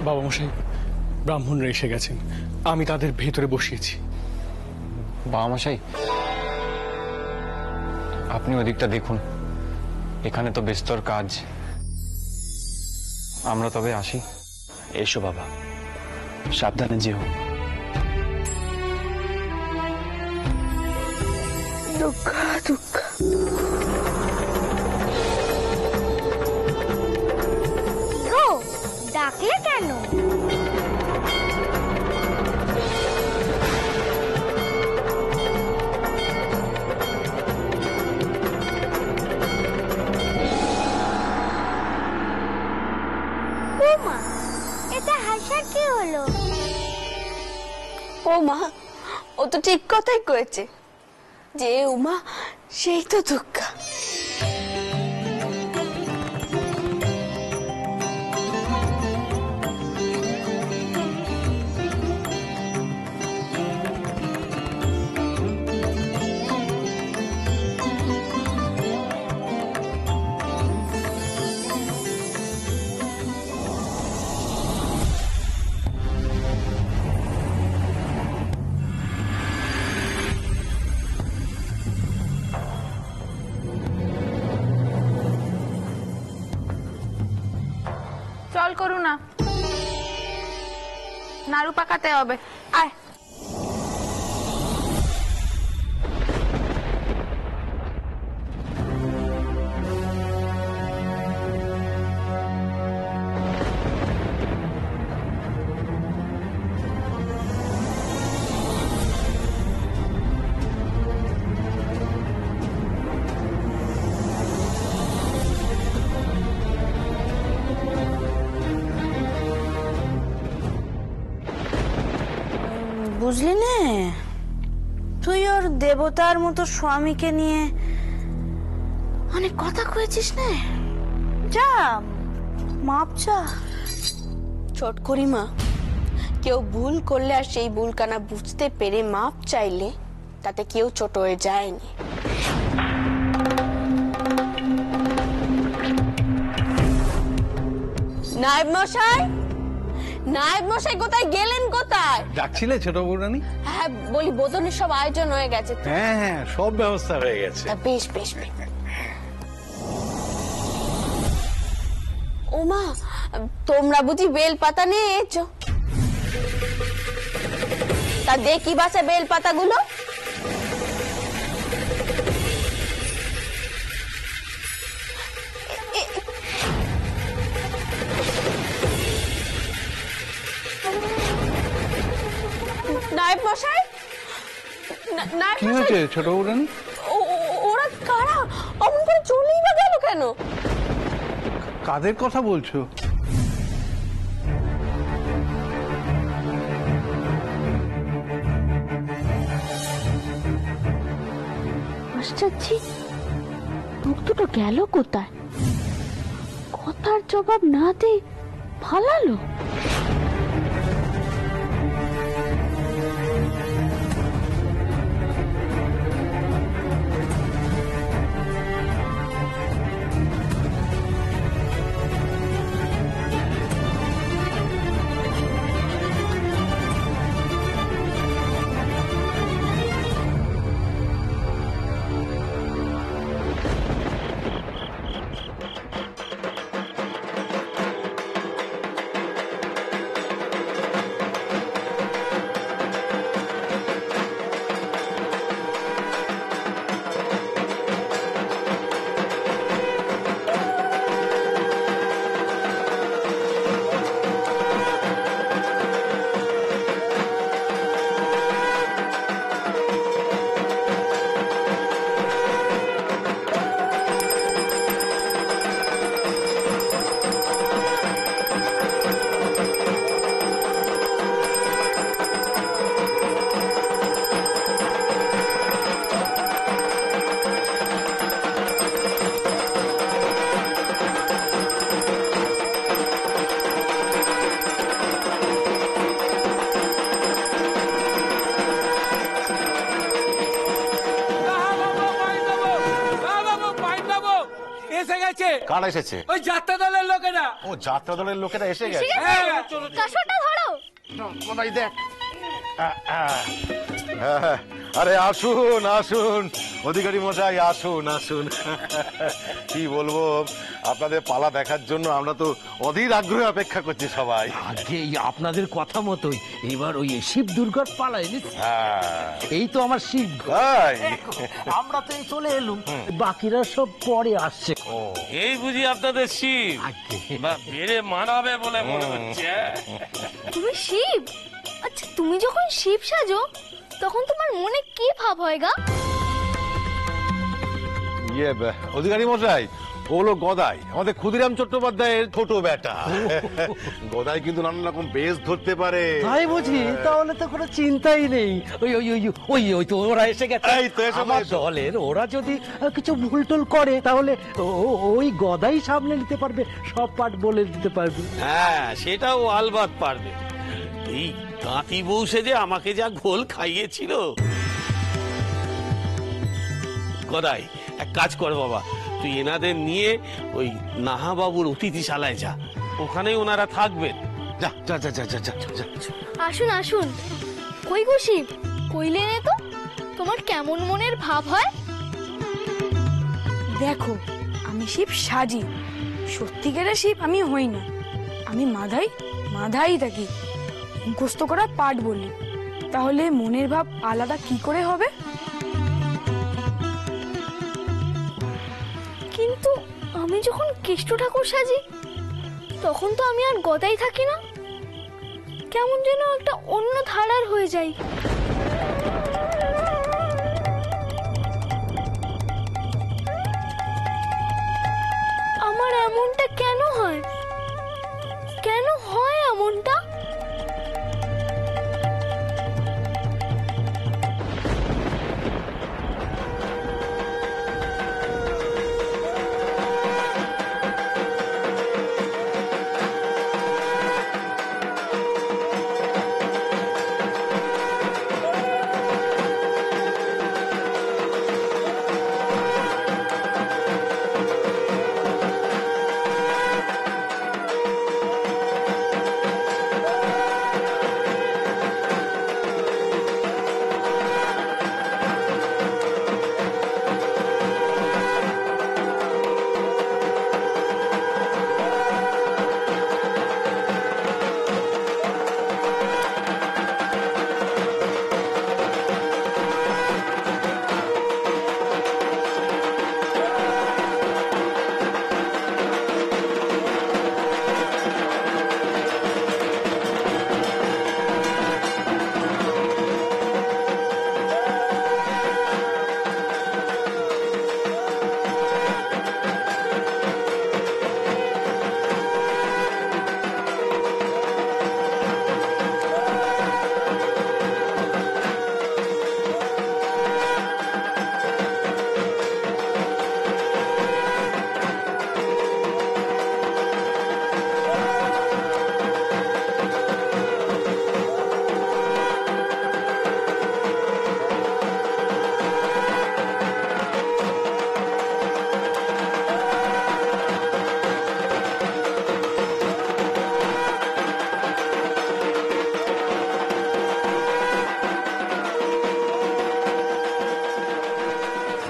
বাবা মশাই, ব্রাহ্মণরা এসে গেছেন, আমি তাদের ভেতরে বসিয়েছি। বাবা মশাই, আপনি ওদিকটা দেখুন, এখানে তো বিস্তর কাজ। আমরা তবে আসি। এসো বাবা, সাবধানে যেও। দুর্গা দুর্গা। ডাকলে কেন? এটা হাসার কি হলো? ও মা, ও তো ঠিক কথাই কয়েছে, যে উমা সেই তো দুর্গা। চল করু না, নাড়ু পাকাতে হবে, আয়। বুঝলি না, তুই ওর দেবতার মতো স্বামীকে নিয়ে অনেক কথা কয়েছিস না। যা মাপ চা। চট করি মা, কেউ ভুল করলে আর সেই ভুলকানা বুঝতে পেরে মাপ চাইলে তাতে কেউ ছোট হয়ে যায়নি। নায়েব মশাই, নায়েব মশাই কোথায় গেলেন? কোথায় ডাকছিলে ছোট বউরানী? হ্যাঁ বলি, বোধনের সব আয়োজন হয়ে গেছে তো? হ্যাঁ হ্যাঁ, সব ব্যবস্থা হয়ে গেছে। বেশ বেশ। ওমা, তোমরা বুঝি বেল পাতা নিয়ে এসো? তা দেখি বাসা বেল পাতাগুলো। নায়েব মশাই, কি হয়েছে ছোট বউরানী? ওরা কারা? অমন করে চলেই বা গেল কেন? কাদের কথা বলছো? আশ্চর্য, লোক দুটো গেল কোথায়? কথার জবাব না দিয়ে পালালো। কারা এসেছে? ওই যাত্রা দলের লোকেরা। ও, যাত্রা দলের লোকেরা এসে গেছে। কাশটা ধরো। কোনাই দেখ। আরে আসুন আসুন, অধিকারী মশাই আসুন আসুন। কি বলবো, আপনাদের পালা দেখার জন্য আমরা তো অধীর আগ্রহে অপেক্ষা করছি সবাই। আগে আপনাদের কথা মতোই এবার ওই শিব দুর্গার পালা এনেছি। হ্যাঁ, এই তো আমার শিব। তাই? আমরা তো এই চলে এলুম, বাকিরা সব পরে আসছে। এই বুঝি আপনাদের শিব? বা বেড়ে মানাবে বলে মনে হচ্ছে। তুমি শিব? আচ্ছা, তুমি যখন শিব সাজো তখন তোমার মনে কি ভাব হয় গা? অধিকারী মশাই, ওগুলো গদাই, আমাদের ক্ষুদিরাম চট্টোপাধ্যায়ের ছোট বেটা। গদাই কিন্তু নানান রকম বেশ ধরতে পারে। তাই বুঝি? তাহলে তো কোনো চিন্তাই নেই। ওই ওই ওই ওই ওই তো ওরা এসে গেছে। এই তো এসো, আমার এসো। দলের ওরা যদি কিছু ভুল টুল করে তাহলে ওই গদাই সামনে নিতে পারবে, সব পাঠ বলে দিতে পারবে। হ্যাঁ, সেটাও আলবাত পারবে। এই তাঁতি বউ সেজে আমাকে যা ঘোল খাইয়েছিল। গদাই, এক কাজ কর বাবা, তুই এনাদের নিয়ে ওই নাহা বাবুর অতিথিশালায় যা, ওখানেই ওনারা থাকবেন। যা যা যা যা যা যা। আসুন আসুন। কই গো শিব, কইলে নে তো তোমার কেমন মনের ভাব হয়? দেখো, আমি শিব সাজি, সত্যিকারের শিব আমি হই না। আমি মাধাই থাকি, মুখস্থ করা পাঠ বলি। তাহলে মনের ভাব আলাদা কি করে হবে? কিন্তু আমি যখন কেষ্ট ঠাকুর সাজি তখন তো আমি আর গদাই থাকি না, কেমন যেন একটা অন্য ধারার হয়ে যাই। আমার এমনটা কেন হয়? কেন হয় এমনটা?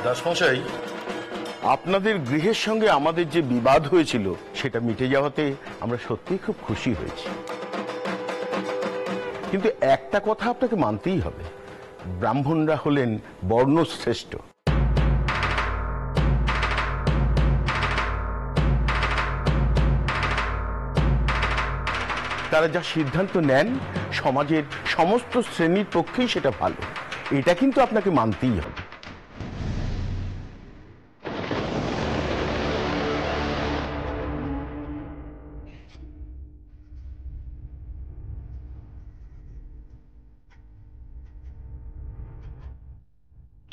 দাসমশাই, আপনাদের গৃহের সঙ্গে আমাদের যে বিবাদ হয়েছিল সেটা মিটে যাওয়াতে আমরা সত্যিই খুব খুশি হয়েছি। কিন্তু একটা কথা আপনাকে মানতেই হবে, ব্রাহ্মণরা হলেন বর্ণশ্রেষ্ঠ। তারা যা সিদ্ধান্ত নেন সমাজের সমস্ত শ্রেণীর পক্ষেই সেটা ভালো, এটা কিন্তু আপনাকে মানতেই হবে।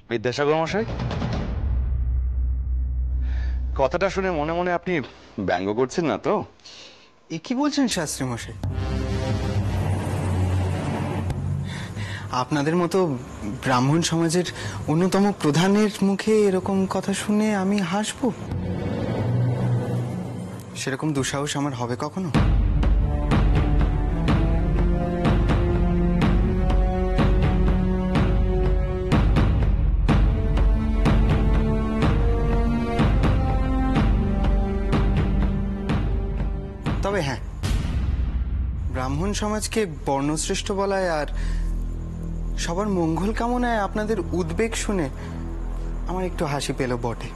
বিদ্যাসাগর মশাই, কথাটা শুনে মনে মনে আপনি ব্যঙ্গ করছেন না তো? এ কি বলছেন শাস্ত্রী মশাই? আপনাদের মতো ব্রাহ্মণ সমাজের অন্যতম প্রধানের মুখে এরকম কথা শুনে আমি হাসবো? সেরকম দুঃসাহস আমার হবে কখনো? তবে হ্যাঁ, ব্রাহ্মণ সমাজকে বর্ণশ্রেষ্ঠ বলায় আর সবার মঙ্গল কামনায় আপনাদের উদ্বেগ শুনে আমার একটু হাসি পেল বটে।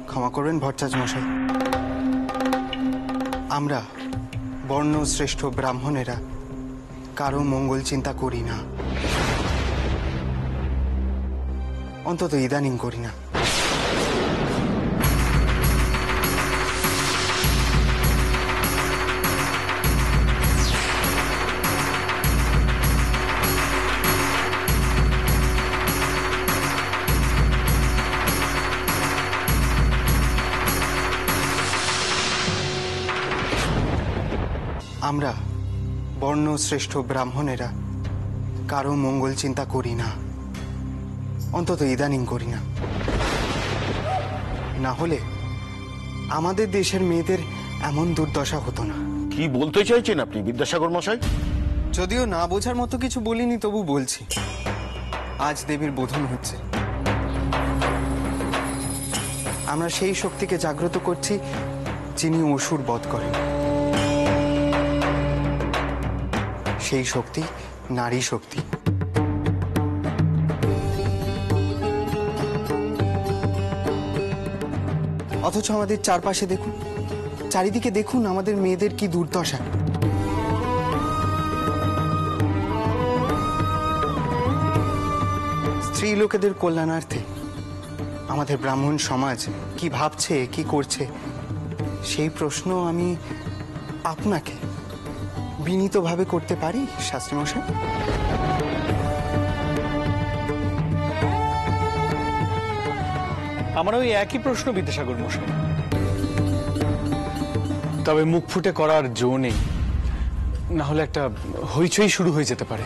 ক্ষমা করবেন ভট্টাচ মশাই, আমরা বর্ণশ্রেষ্ঠ ব্রাহ্মণেরা কারো মঙ্গল চিন্তা করি না, অন্তত ইদানিং করি না। আমরা বর্ণশ্রেষ্ঠ ব্রাহ্মণেরা কারো মঙ্গল চিন্তা করি না, অন্তত ইদানিং করি না। না হলে আমাদের দেশের মেয়েদের এমন দুর্দশা হতো না। কি বলতে চাইছেন আপনি বিদ্যাসাগর মশাই? যদিও না বোঝার মতো কিছু বলিনি, তবু বলছি। আজ দেবীর বোধন হচ্ছে, আমরা সেই শক্তিকে জাগ্রত করছি যিনি অসুর বধ করেন। সেই শক্তি নারী শক্তি। অথচ আমাদের চারপাশে দেখুন, চারিদিকে দেখুন আমাদের মেয়েদের কি দুর্দশা। স্ত্রী লোকেদের কল্যাণার্থে আমাদের ব্রাহ্মণ সমাজ কি ভাবছে, কি করছে, সেই প্রশ্ন আমি আপনাকে বিনীতভাবে করতে পারি শাস্ত্রী মশাই? আমার ওই একই প্রশ্ন বিদ্যাসাগর মশাই, তবে মুখ ফুটে করার জো নেই, না হলে একটা হইচই শুরু হয়ে যেতে পারে।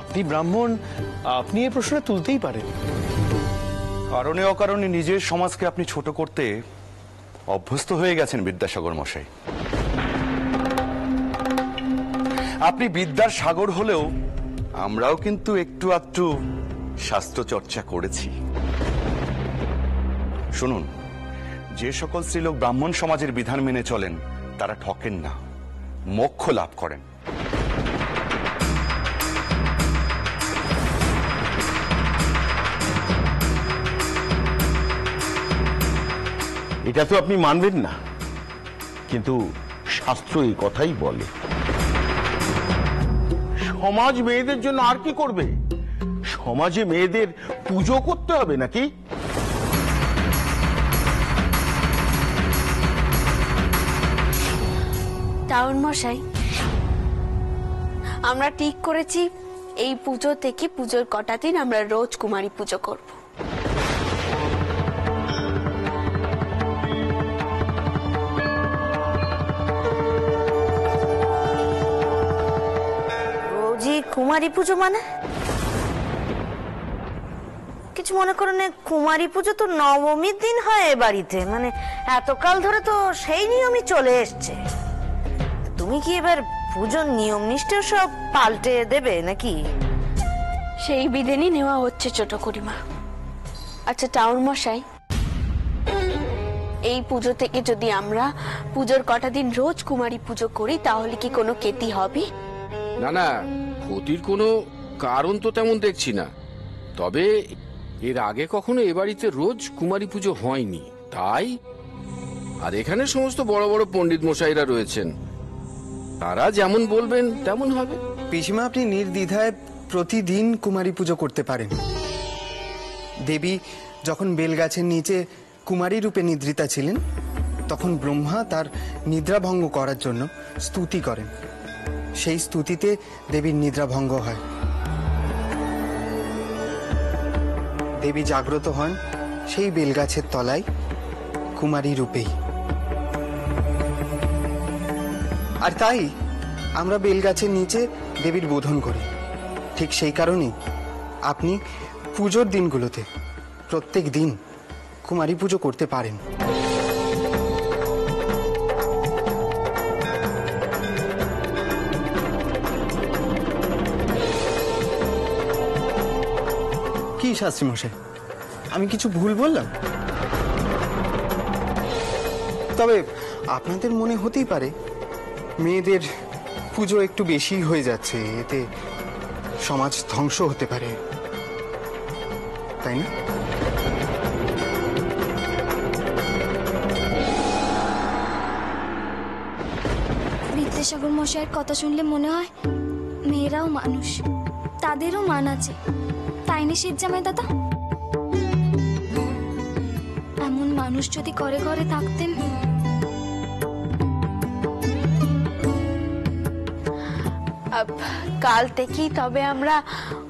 আপনি ব্রাহ্মণ, আপনি এই প্রশ্নটা তুলতেই পারেন। কারণে অকারণে নিজের সমাজকে আপনি ছোট করতে অভ্যস্ত হয়ে গেছেন বিদ্যাসাগর মশাই। আপনি বিদ্যার সাগর হলেও আমরাও কিন্তু একটু আধটু শাস্ত্র চর্চা করেছি। শুনুন, যে সকল স্ত্রীলোক ব্রাহ্মণ সমাজের বিধান মেনে চলেন তারা ঠকেন না, মোক্ষ লাভ করেন। এটা তো আপনি মানবেন না, কিন্তু শাস্ত্র এই কথাই বলে। সমাজ মেয়েদের জন্য আর কি করবে? সমাজে মেয়েদের পুজো করতে হবে নাকি? টাউন মশাই, আমরা ঠিক করেছি এই পুজো থেকে পুজোর কটা দিন আমরা রোজ কুমারী পুজো করব। রোজই কুমারী পুজো মানে? কিছু মনে করো না, কুমারী পুজো তো নবমীর দিন হয় এ বাড়িতে, মানে এতকাল ধরে তো সেই নিয়মই চলে এসছে। তুমি কি এবার পুজোর নিয়ম নিষ্ঠেও সব পাল্টে দেবে নাকি? সেই বিধানই নেওয়া হচ্ছে ছোট করিমা। আচ্ছা টাউন মশাই, এই পুজো থেকে যদি আমরা পুজোর কটা দিন রোজ কুমারী পুজো করি তাহলে কি কোনো ক্ষতি হবে? না না, ক্ষতির কোনো কারণ তো তেমন দেখছি না। তবে এর আগে কখনো এ বাড়িতে রোজ কুমারী পুজো হয়নি, তাই। আর এখানে সমস্ত বড় বড় পণ্ডিত মশাইরা রয়েছেন, তারা যেমন বলবেন তেমন হবে। পিসিমা, আপনি নির্দ্বিধায় প্রতিদিন কুমারী পুজো করতে পারেন। দেবী যখন বেলগাছের নিচে কুমারী রূপে নিদ্রিতা ছিলেন, তখন ব্রহ্মা তার নিদ্রাভঙ্গ করার জন্য স্তুতি করেন। সেই স্তুতিতে দেবীর নিদ্রাভঙ্গ হয়। দেবী জাগ্রত হন সেই বেলগাছের তলায় কুমারী রূপেই। আর তাই আমরা বেলগাছের নিচে দেবীর বোধন করি। ঠিক সেই কারণেই আপনি পুজোর দিনগুলোতে প্রত্যেক দিন কুমারী পুজো করতে পারেন। কি শাস্ত্রী মশাই, আমি কিছু ভুল বললাম? তবে আপনাদের মনে হতেই পারে মেয়েদের পুজো একটু বেশি হয়ে যাচ্ছে, এতে সমাজ ধ্বংস হতে পারে, তাই না? বিদ্যাসাগর মশাইয়ের কথা শুনলে মনে হয় মেয়েরাও মানুষ, তাদেরও মান আছে, তাই না শীত জামাই দাদা? এমন মানুষ যদি ঘরে ঘরে থাকতেন। কাল থেকেই তবে আমরা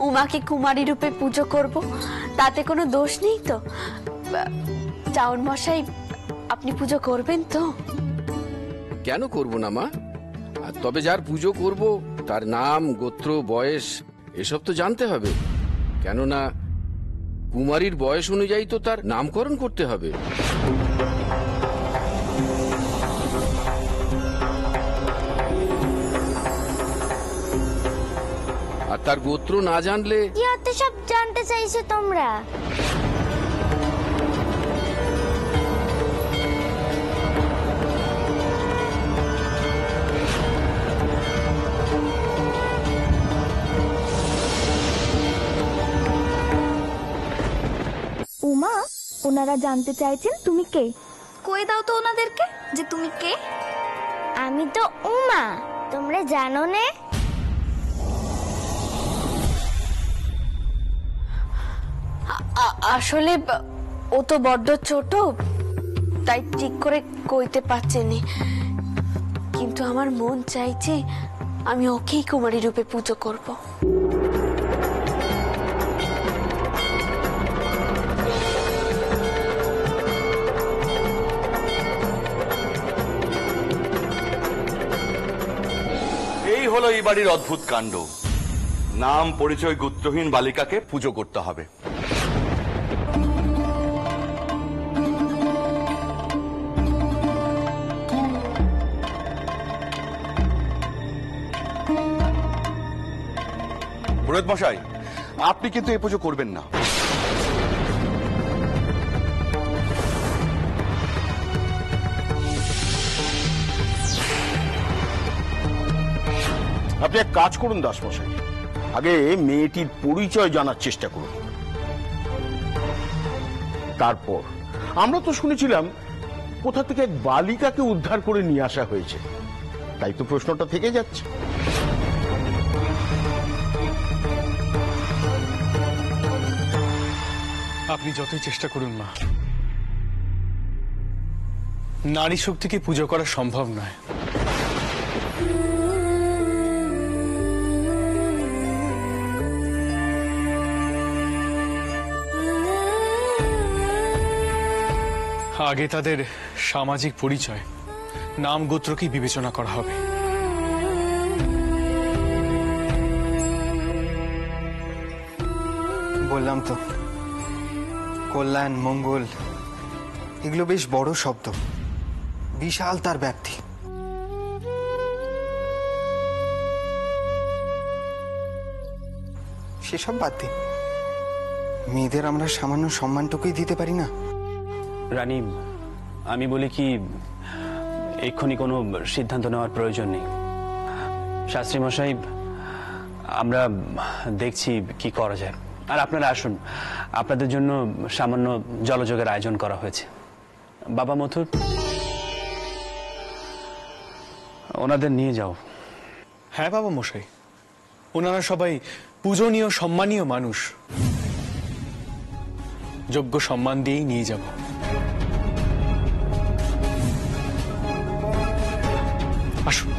উমাকে কুমারী রূপে পুজো করব, তাতে কোনো দোষ নেই তো? চাউন মশাই, আপনি পুজো করবেন তো? কেন করব না মা? আর তবে যার পুজো করব তার নাম, গোত্র, বয়স এসব তো জানতে হবে, কেননা কুমারীর বয়স অনুযায়ী তো তার নামকরণ করতে হবে। আর তার গোত্র না জানলে কি এত সব জানতে চাইছো তোমরা? উমা, ওনারা জানতে চাইছেন তুমি কে। কয়ে দাও তো ওনাদেরকে যে তুমি কে। আমি তো উমা, তোমরা জানো না? আসলে ও তো বড্ড ছোট, তাই ঠিক করে কইতে পারছেনি, কিন্তু আমার মন চাইছে আমি ওকেই কুমারী রূপে পুজো করব। এই হলো এই বাড়ির অদ্ভুত কাণ্ড। নাম পরিচয় গোত্রহীন বালিকাকে পুজো করতে হবে। পুরোহিত মশাই, আপনি কিন্তু এই পুজো করবেন না। আপনি এক কাজ করুন দাসমশাই, আগে মেয়েটির পরিচয় জানার চেষ্টা করুন, তারপর। আমরা তো শুনেছিলাম কোথা থেকে এক বালিকাকে উদ্ধার করে নিয়ে আসা হয়েছে, তাই তো প্রশ্নটা থেকে যাচ্ছে। আপনি যতই চেষ্টা করুন মা, নারী শক্তিকে পুজো করা সম্ভব নয়। আগে তাদের সামাজিক পরিচয়, নাম, গোত্রকেই বিবেচনা করা হবে। বললাম তো, কল্যাণ, মঙ্গল এগুলো বেশ বড় শব্দ, বিশাল তার ব্যাপ্তি। সেসব বাদ দিন, মেয়েদের আমরা সামান্য সম্মানটুকুই দিতে পারি না? রানী, আমি বলি কি, এক্ষুনি কোনো সিদ্ধান্ত নেওয়ার প্রয়োজন নেই। শাস্ত্রী মশাই, আমরা দেখছি কি করা যায়। আর আপনারা আসুন, আপনাদের জন্য সামান্য জলযোগের আয়োজন করা হয়েছে। বাবা মথুর, ওনাদের নিয়ে যাও। হ্যাঁ বাবা মশাই, ওনারা সবাই পূজনীয়, সম্মানীয় মানুষ, যোগ্য সম্মান দিয়েই নিয়ে যাব। আসুন।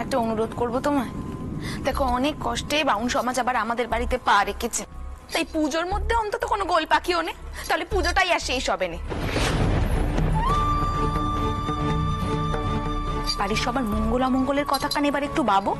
একটা অনুরোধ করবো তোমায়। দেখো, অনেক কষ্টে বাউন সমাজ আবার আমাদের বাড়িতে পা রেখেছে। তাই পুজোর মধ্যে অন্তত কোনো গোল পাখিও নেই, তাহলে পুজোটাই আর শেষ হবে না। বাড়ির সবার মঙ্গল অমঙ্গলের কথা কানে এবার একটু ভাবো।